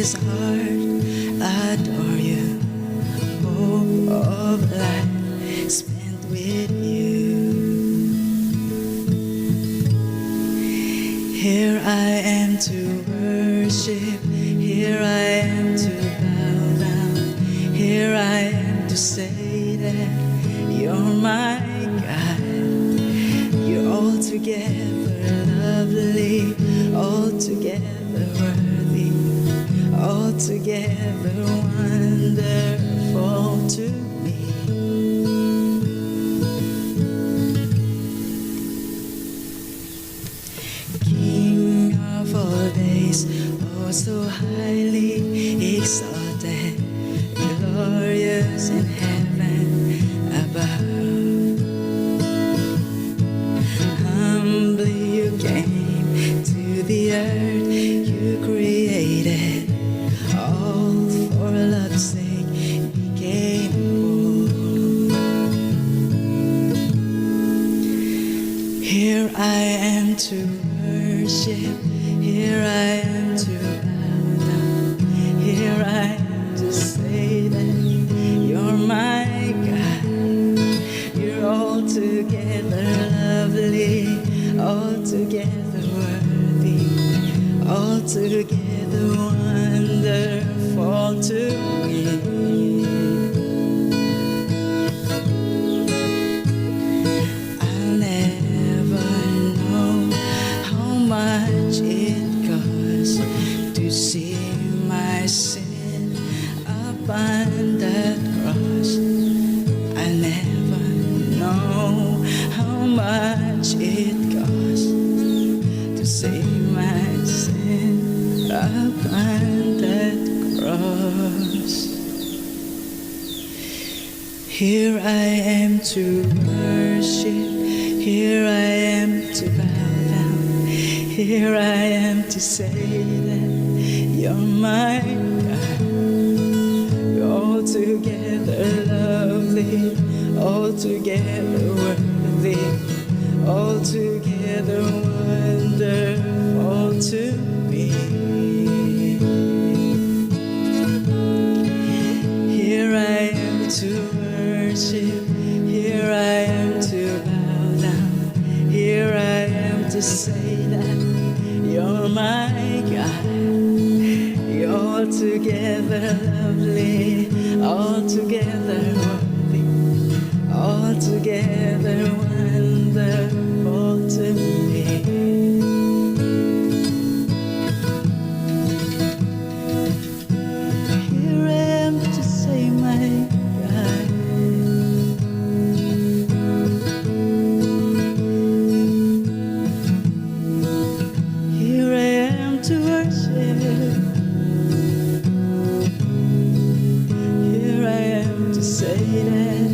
His heart adore you. Hope of life spent with you. Here I am to worship. Here I am to bow down. Here I am to say that you're my God. You're altogether lovely, altogether worthy, altogether wonderful to me. King of all days, oh so highly exalted, glorious in heaven above. Humbly you came to the earth, you created all for love's sake, became poor. Here I am to worship, here I am to bow down, here I am to say that you're my God. You're altogether lovely, altogether worthy, altogether wonderful to me. I'll never know how much it costs to see my sin upon that cross. I'll never know how much it costs to save my sin upon that cross. Here I am to worship, here I am to bow down, here I am to say that you're my God. You're altogether lovely, altogether worthy, altogether wonderful to me. Here I am to worship, here I am to bow down, here I am to say that you're my God. You're altogether lovely, altogether worthy, altogether wonderful to me. Here I am to say my God. Here I am to worship. Here I am to say that